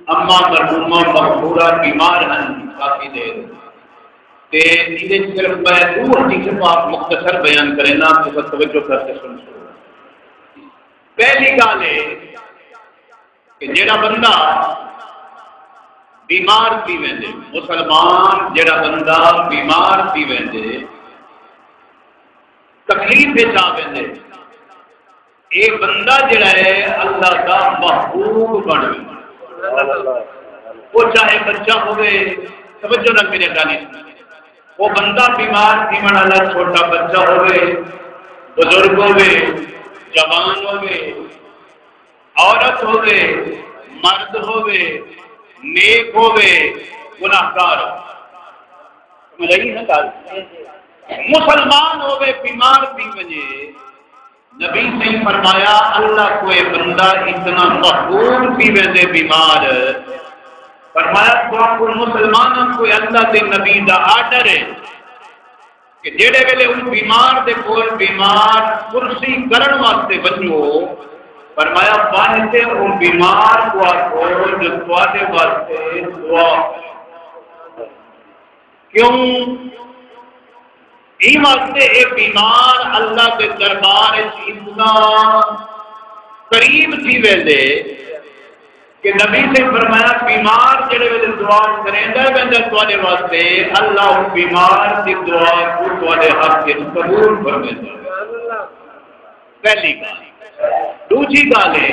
اما مرحومہ مغفورہ بیمار ہیں کافی دیر تے یہ صرف میں دو حدیث پاک مختصر بیان کریں نا تو توجہ کر کے سن سو. پہلی گل ہے کہ جڑا بندہ بیمار تھی ویندے مسلمان جڑا بندہ بیمار تھی ویندے تکلیف وچ آ ویندے یہ بندہ جڑا ہے اللہ کا محبوب بن ویندا. وہ چاہے بچہ ہوئے توجہ نہ میرے گالی وہ بندہ بیمار تھی من والا چھوٹا بچہ ہوئے بزرگ ہوئے جوان ہوئے عورت ہوئے مرد ہوئے نیک ہوئے گناہگار ملئی نا گل مسلمان ہوئے بیمار بھی وجے نبی سے فرمایا اللہ کوئی بندہ اتنا محبوب بھی ویندے بیمار فرمایا تو مسلمانوں کو اللہ کے نبی دا آرڈر ہے کہ جڑے ویلے ان بیمار دے کول بیمار کرسی کرن واسطے بنو فرمایا باندھتے ان بیمار کو آکو جو تواڈے واسطے دعا کیوں یہ واسطے اے بیمار اللہ کے دربار اتنا قریب تھی ویندے کہ نبی سے فرمایا بیمار جڑے ویلے دعا کریندا ویندا تواڈے واسطے اللہ ان بیمار دی دعا کو تواڈے حق وچ قبول فرمائے. پہلی گل. دوسری گل ہے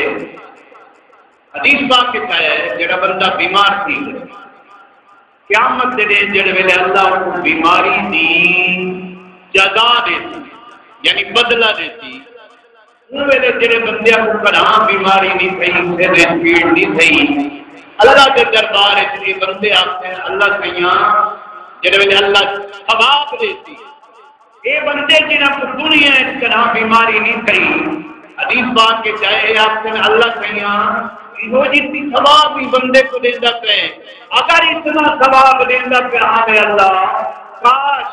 حدیث پاک کے ہے جڑا بندہ بیمار تھی قیامت دے دن جڑے ویلے اللہ کو بیماری دی جزا دیتی یعنی بدلہ دیتی ان ویلے جڑے بندے کو کہاں بیماری نہیں تھی سر پیڑ نہیں تھی اللہ کے دربار وچ بندے آتے ہیں اللہ سیاں جڑے ویلے اللہ ثواب دیتی اے بندے جنہاں کو دنیا وچ کہاں بیماری نہیں تھی حدیث پاک کے چاہے آتے ہیں اللہ سیاں یہ جتنی ثواب بھی بندے کو دیندا پے اگر اتنا ثواب دیندا پے آوے اللہ کاش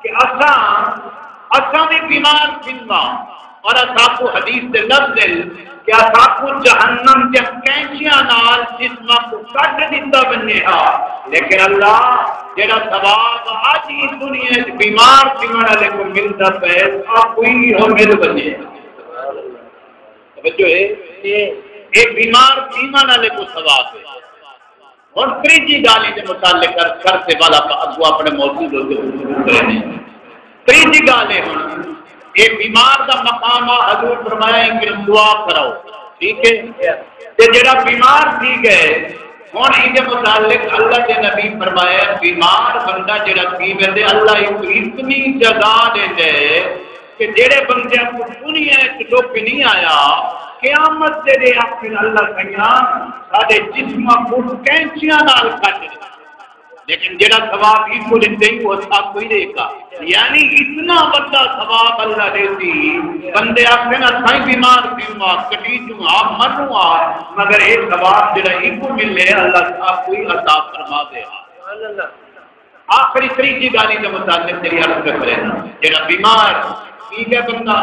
کہ اساں بھی بیمار تھنوا اور اساں کو حدیث دے لفظ کہ اساں کو جہنم کے کینچیاں نال جسم کو کٹ دیتا بنے ہا لیکن اللہ جڑا ثواب اج اس دنیا وچ بیمار تھن والے کو ملدا پے کوئی ہو مل بنے توجہ ہے ایک بیمار تھن والے کو ثواب ہے. اور تیجی گالی کے متعلق کرتے والا ابو اپنے موجود ہوتے ہیں. تیجی گال ہے یہ بیمار کا مقام حضور فرمایا کہ دعا کرو ٹھیک ہے تے جڑا بیمار تھی گئے ہن ان کے متعلق اللہ کے نبی فرمایا بیمار بندہ جڑا تھی ویندے اللہ اتنی جزا دے کہ جڑے بندے کو دنیا وچ دکھ نہیں آیا قیامت دے دے آخر اللہ کہیا سارے جسم کو کینچیاں نال کٹ لیکن جڑا ثواب ہی کو دے وہ سب کوئی دے گا یعنی اتنا بڑا ثواب اللہ دیتی بندے آخر نا سائیں بیمار تھیوا کٹی جو آپ مروں مگر ایک ثواب جڑا ہی کو ملے اللہ سب کوئی عطا فرما دے. آخری تیجی گالی کے متعلق تیری عرض کر رہے ہیں جڑا بیمار ٹھیک ہے بندہ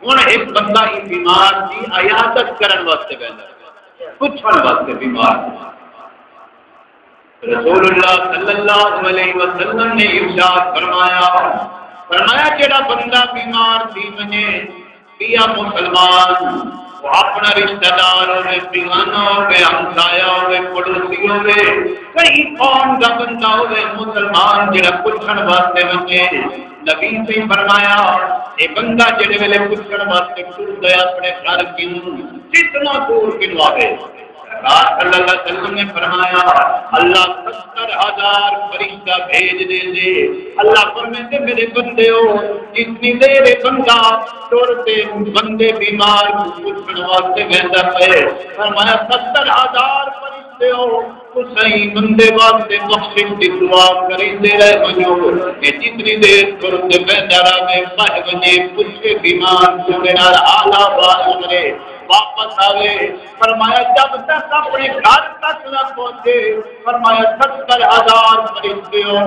ہوں ایک بندہ ہی بیمار کی عیادت کرن واسطے بہتر پوچھنے واسطے بیمار رسول اللہ صلی اللہ علیہ وسلم نے ارشاد فرمایا جڑا بندہ بیمار تھی منے پیا مسلمان وہ اپنا رشتہ دار ہوئے بیگانہ ہوئے ہمسایا ہوئے پڑوسی ہوئے کئی قوم کا بندہ ہوئے مسلمان جڑا پوچھن واسطے منے نبی سے فرمایا اے بندہ جڑے ویلے پوچھن واسطے ٹر گیا اپنے گھر کیوں کتنا دور کیوں آگے صلی اللہ علیہ وسلم نے فرمایا اللہ 70,000 فرشتہ بھیج دے اللہ فرماتے میرے بندے ہو جتنی دیر بندہ ٹرتے بندے بیمار پوچھن واسطے ویندا پے فرمایا 70,000 فرشتے ہو صحیح بندے واسطے بخشش دی دعا کریندے رہے ونجو کہ جتنی دیر ٹرتے ویندا رہے پہ ونجے پوچھے بیمار سونے نال اعلی بارے واپس آوے فرمایا جب تک اپنے گھر تک نہ پہنچے فرمایا 70,000 فرشتے ہو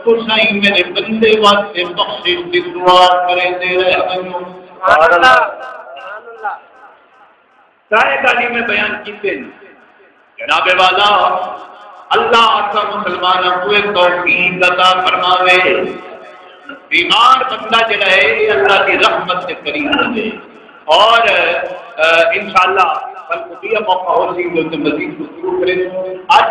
تو صحیح میرے بندے واسطے بخشش دی دعا کریندے رہے ونجو. سبحان اللہ. سارے گالی میں بیان کیتے ہیں جناب والا اللہ آتا مسلمانوں کو ایک توفیق عطا فرماوے، بیمار بندہ جڑا ہے اللہ کی رحمت سے قریب رہے، اور انشاءاللہ کل کو بھی موقع ہو سی جو مزید گفتگو کریں۔ آج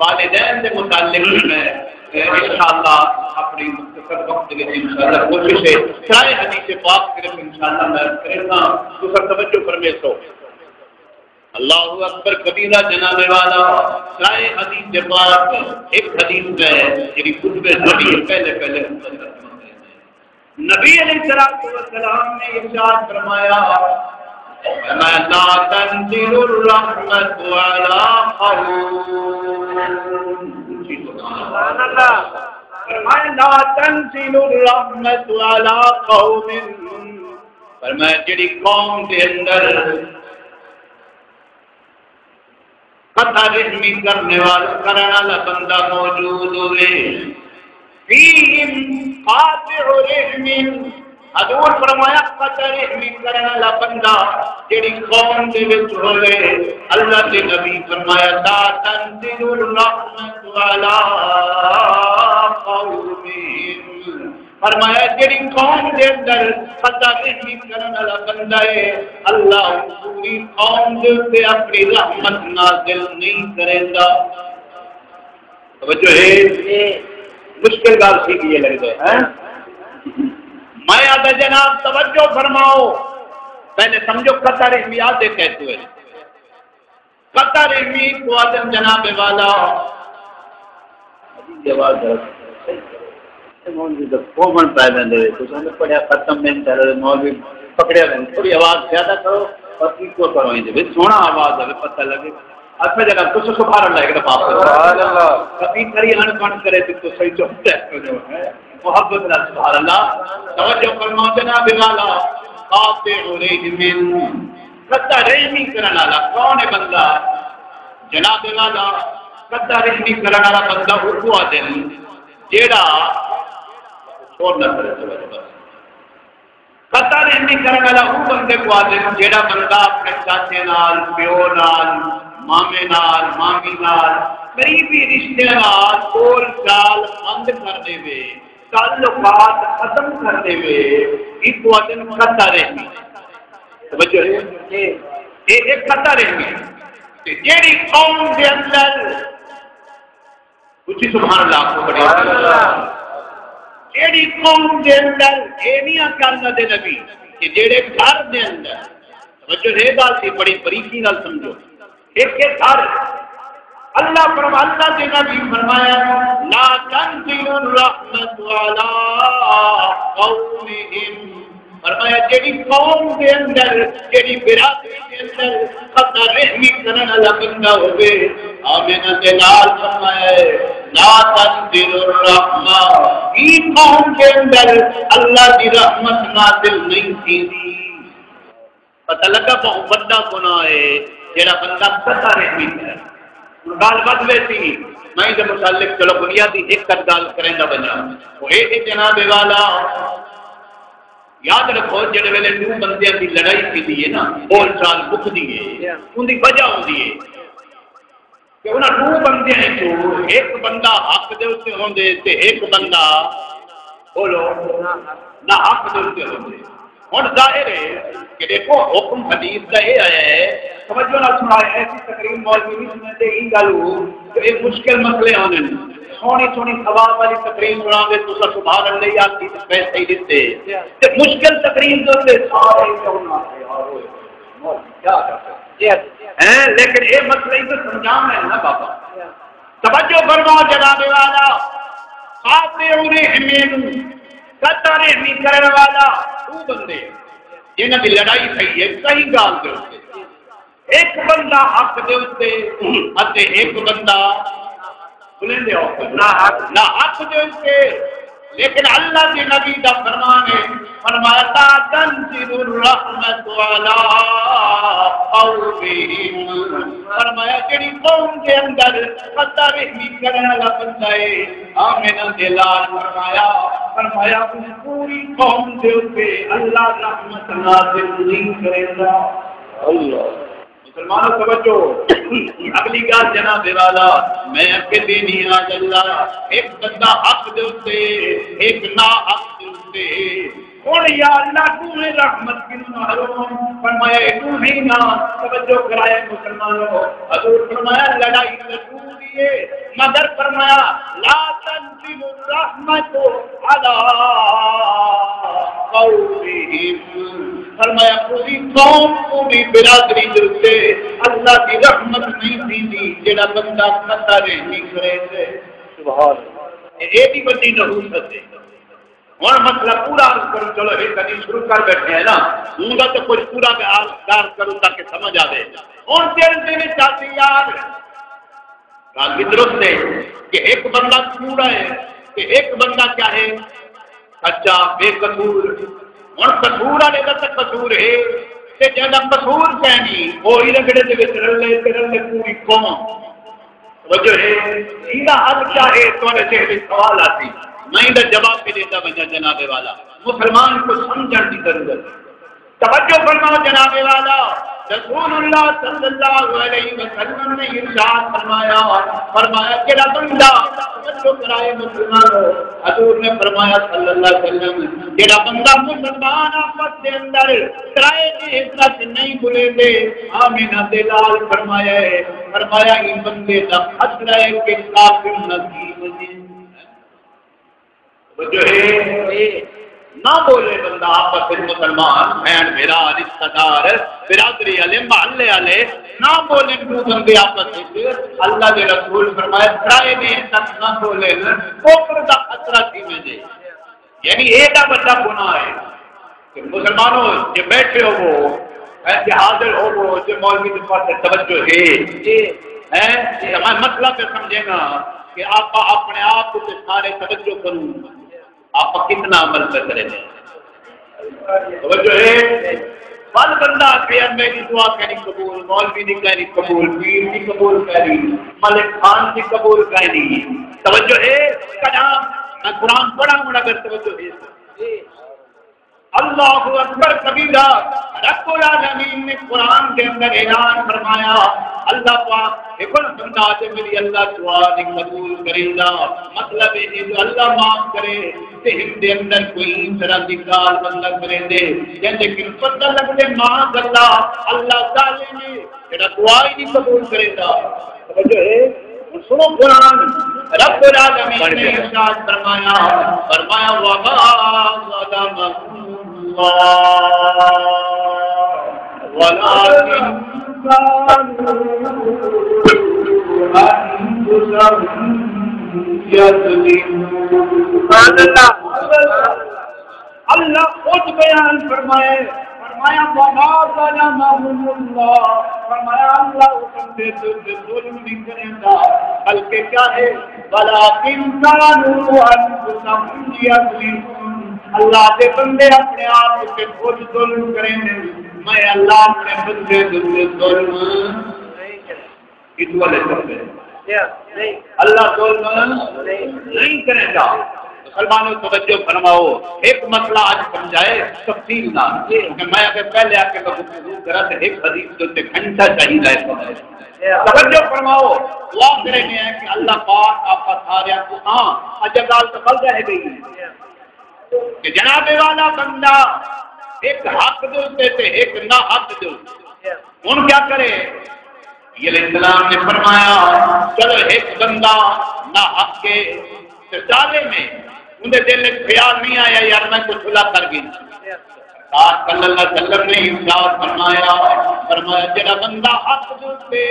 والدین کے متعلق میں انشاءاللہ اپنی مختصر وقت کے لیے انشاءاللہ کوشش ہے سارے حدیث پاک صرف انشاءاللہ میں کرے گا تو سر توجہ فرمائے سو اللہ اکبر کبیرہ جناب والا سارے حدیث پاک ایک حدیث میں یعنی خطبہ صحیح پہلے نبی علیہ السلام نے ارشاد فرمایا لا تنزل الرحمت علی قوم، سبحان اللہ، فرمایا لا تنزل الرحمت علی قوم، فرمایا جڑی قوم کے اندر قطع رحمی کرنے والا بندہ موجود ہوئے، فیہم قاطع رحم، حضور فرمایا قطع رحمی کرنے والا بندہ جڑی قوم دے وچ ہوئے، اللہ کے نبی فرمایا لا تنزل الرحمت علی قوم، فرمایا جڑی قوم دے اندر قطع رحمی کرنے والا بندہ ہے اللہ پوری قوم دے تے اپنی رحمت نازل نہیں کریندا۔ توجہ ہے، مشکل گال سی یہ لگ گئے میں آدھا جناب توجہ فرماؤ، پہلے سمجھو قطع رحمی آدھے کہتے ہوئے قطع رحمی کو آدم جناب والا آواز کومن پیدا دے تو سن پڑھیا ختم میں چل مولوی پکڑیا رہے تھوڑی آواز زیادہ کرو اور کو کرو یہ سونا آواز ہے پتہ لگے اچھا جناب تو سبحان اللہ ایک دفعہ سبحان اللہ کبھی کری ان کون کرے تو صحیح چوکتا ہے جو ہے محبت اللہ سبحان اللہ توجہ فرماؤ جناب والا قاطع رحم قطع رحمی کرنے والا کون ہے بندہ جناب والا قطع رحمی کرنے والا بندہ وہ آدمی جیڑا چھوڑ نہ کرے توجہ قطع رحمی کرنے والا وہ بندے کو آدمی جیڑا بندہ اپنے چاچے نال پیو نال مامے نال مامی نال قریبی رشتے نال بول چال بند کر دے وے تعلقات ختم کر دے وے اس کو آدمی قطع رحمی توجہ ہے ایک قطع رحمی جیڑی قوم کے اندر کچھ سبحان اللہ کو بڑی جیڑی قوم کے اندر اینیاں کرنا دے نبی کہ جیڑے گھر دے اندر توجہ ہے بات سے بڑی باریکی نال سمجھو ایک گھر اللہ فرمایا اللہ کے نبی فرمایا لا تنزل الرحمت علی قومہم فرمایا جیڑی قوم کے اندر جیڑی برادری کے اندر قطع رحمی کرنے والا بندہ ہوئے آمینہ کے نال فرمایا لا تنزل الرحمت ای قوم کے اندر اللہ کی رحمت نازل نہیں تھی پتہ لگا بہت بڑا گناہ ہے جیڑا بندہ قطع رحمی ہے گال بد ویسی میں جب متعلق چلو بنیادی ایک گال کریں گا بنا وہ ایک جناب والا یاد رکھو جڑے ویلے دو بندیاں کی لڑائی کی دی ہے نا بول چال مک دی ہے ان کی وجہ ہوندی ہے کہ انہاں دو بندیاں چوں ایک بندہ حق دے اوتے ہوندے تے ایک بندہ بولو نہ حق دے اوتے ہوندے ہن ظاہر ہے کہ دیکھو حکم حدیث کا یہ آیا ہے توجہ نہ سنائے ایسی تقریر مولوی نہیں سنتے ہی گالو کہ ایک مشکل مسئلے ہونے سونی سونی ثواب والی تقریر سنا دے تو سبحان اللہ یا کی پیسے ہی دیتے تے مشکل تقریر دے سارے ہونا ہے کیا کرتے ہیں لیکن یہ مسئلہ ہی تو سمجھانا ہے نا بابا توجہ فرماؤ جناب والا قاطع رحم قطع رحمی کرنے والا وہ بندے جنہاں کی لڑائی صحیح ہے صحیح گال دے ہوتے ایک بندہ حق دے ہوتے ایک بندہ بلیں دے ہوتے نہ حق دے ہوتے لیکن اللہ کے نبی دا فرمان ہے فرمایا لا تنزل الرحمت علی قومہم فرمایا جڑی قوم کے اندر قطع رحمی کرنے والا بندہ ہے آمینہ دلال فرمایا اس پوری قوم دے اوپر اللہ رحمت نازل نہیں کرے گا اللہ مسلمانوں توجہ، اگلی گل جناب والا میں اگے دینی اللہ ایک بندہ حق دے تے ایک نا حق دے تے اور یا اللہ تو نے رحمت کی محروم فرمایا تو ہی نا توجہ کرائے مسلمانوں، حضور فرمایا لڑائی ضرور ہے مگر فرمایا لا تنزل الرحمت علی قومہم، فرمایا پوری قوم پوری برادری جلتے اللہ کی رحمت نہیں تھی جڑا بندہ پتہ نہیں کرے تھے. سبحان اللہ، یہ بھی بڑی نحوست ہے. اور مسئلہ پورا عرض کروں، چلو ایک حدیث شروع کر بیٹھے ہیں نا، ہوں گا تو کچھ پورا کار کروں تاکہ سمجھ آئے. اور دل دینے چاہتے یار گال بھی درست ہے کہ ایک بندہ پورا ہے کہ ایک بندہ کیا ہے سچا بے قصور. اور قصور والے کا تو قصور ہے کہ جب قصور کہنی وہی رگڑے دے وچ رلے تے رلے پوری قوم. وجہ ہے سیدھا حل کیا ہے تمہارے چہرے سوال آتی میں ان کا جواب بھی دیتا بنا جناب والا. مسلمان کو سمجھنے کی ضرورت ہے. توجہ فرماؤ جناب والا، رسول اللہ صلی اللہ علیہ وسلم نے ارشاد فرمایا کہ بندہ توجہ کرائے مسلمانوں، حضور نے فرمایا صلی اللہ علیہ وسلم کہ بندہ مسلمان آپس کے اندر کرائے کی عزت نہیں بھولے دے آمینہ دلال فرمایا یہ بندے کا خطرہ ہے کہ کافر نصیب جی جو ہے نہ بولے بندہ آپس میں مسلمان بہن میرا رشتہ دار برادری والے محلے والے نہ بولے دو بندے آپس میں. اللہ کے رسول فرمایا کرائے میں تک نہ بولے کوپر کا خطرہ تھی میں دے. یعنی ایڈا بڑا گناہ ہے کہ مسلمانوں جو بیٹھے ہو وہ جو حاضر ہو وہ جو مولوی کے پاس توجہ ہے مسئلہ پہ سمجھے گا کہ آپ اپنے آپ کو سارے توجہ کروں آپ کتنا عمل پہ کریں گے. توجہ ہے بل بندہ کہ میری دعا کہنی قبول، مولوی نے کہنی قبول، پیر کی قبول کہنی، ملک خان کی قبول کہنی. توجہ ہے کلام میں قرآن پڑھا ہوں اگر توجہ ہے. اللہ اکبر کبیرہ رب العالمین نے قرآن کے اندر اعلان فرمایا اللہ پاک ایک بندہ سے میری اللہ دعا نے قبول کرے گا. مطلب ہے جو اللہ معاف کرے ذہن دے اندر کوئی طرح کی گال بندہ کرے دے لیکن پتہ لگتے معاذ اللہ تعالی نے جڑا دعا ہی نہیں قبول کرے گا. توجہ ہے سنو قرآن رب العالمین نے ارشاد فرمایا وما ظلمهم ولكن اللہ خود بیان فرمایا وما ظلمهم اللہ، فرمایا اللہ بندے سے ظلم نہیں کرے گا بلکہ کیا ہے ولكن كانوا انفسهم يظلمون، اللہ کے بندے اپنے آپ سے خود ظلم کریں گے. میں اللہ اپنے بندے سے ظلم کس والے کرتے اللہ ظلم نہیں کرے گا. مسلمانوں توجہ فرماؤ ایک مسئلہ آج سمجھائے تفصیل نہ کیونکہ میں اگر پہلے آ کے گفتگو کرا تو ایک حدیث سے گھنٹہ چاہیے. توجہ فرماؤ دعا کریں گے کہ اللہ پاک آپ کا سارے کو ہاں اجگال تو کل رہ گئی کہ جناب والا بندہ ایک حق دلتے تھے ایک نہ حق دلتے ان کیا کرے. یہ السلام نے فرمایا چلو ایک بندہ نہ حق کے ڈالے میں انہیں دل میں خیال نہیں آیا یار میں کچھ کھلا کر گئی. صلی اللہ علیہ وسلم نے ارشاد فرمایا جڑا بندہ حق دے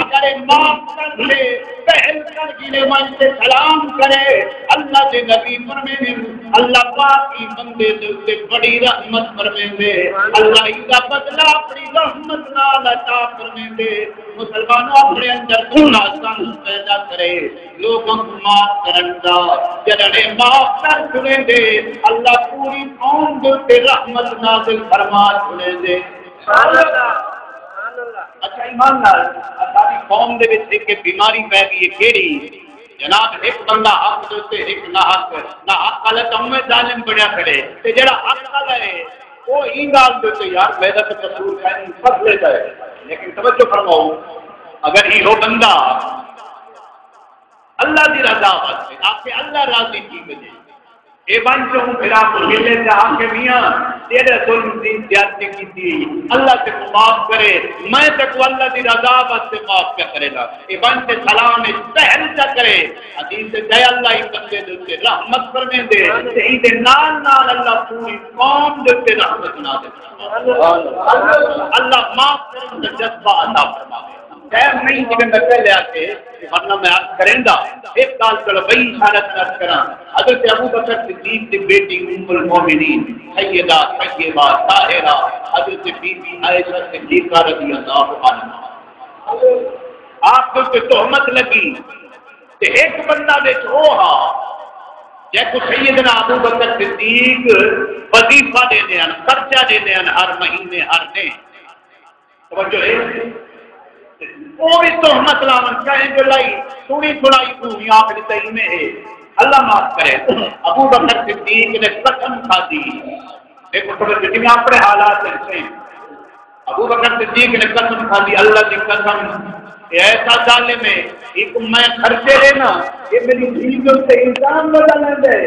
اگر معاف کر لے پہل کر گنے من سے سلام کرے اللہ کے نبی فرماتے اللہ پاک کی بندے سے بڑی رحمت فرماتے اللہ کا بدلہ اپنی رحمت نال عطا فرماتے. مسلمانوں اپنے اندر تھوڑا سا پیدا کرے لوگوں کو معاف کرن دا جڑے معاف کر چھڑے دے اللہ پوری قوم دے رحمت نازل فرما چھڑے دے. اچھا ایمان نال ساری قوم دے وچ ایک بیماری پہ گئی ہے کیڑی جناب ایک بندہ حق دے ایک نہ حق والے کم میں ظالم بڑیا کھڑے تے جڑا حق والا ہے وہ ای گال دے یار میرا تو قصور ہے نہیں فضل ہے لیکن توجہ فرماؤ، اگر یہ بندہ اللہ کی رضا واسطے آپ کے اللہ راضی کی وجہ اے بن جو پھر آپ ملے تے آ کے میاں تیرے ظلم دی زیادتی کی تھی اللہ سے معاف کرے، میں تے کو اللہ دی رضا واسطے معاف کیا کرے گا، اے بن سے سلام پہل چا کرے، حدیث دے اللہ ہی بندے دے رحمت فرمے دے تے دے نال نال اللہ پوری قوم دے رحمت نہ دے اللہ معاف کرنے کا جذبہ عطا فرمائے۔ خیر نہیں جب میں پہلے آتے ورنہ میں عرض کریں گا ایک سال چلو بئی اشارت عرض کرا حضرت ابو بکر صدیق کی بیٹی ام المومنین سیدہ طیبہ طاہرہ حضرت بی بی عائشہ صدیقہ رضی اللہ عنہا آپ کو تہمت لگی کہ ایک بندہ وچ او ہا جے کو سیدنا ابو بکر صدیق وظیفہ دے دین خرچہ دے دین ہر مہینے ہر دن توجہ ہے وہ بھی تہمت لاون کہیں جو لائی تھوڑی تھوڑائی پوری آپ نے صحیح میں ہے اللہ معاف کرے۔ ابو بکر صدیق نے قسم کھا دی، دیکھو سمجھ میں اپنے حالات سے ابو بکر صدیق نے قسم کھا دی، اللہ کی قسم ایسا ظالم ہے ایک میں خرچے لینا یہ میری دل کے الزام لگا لیندے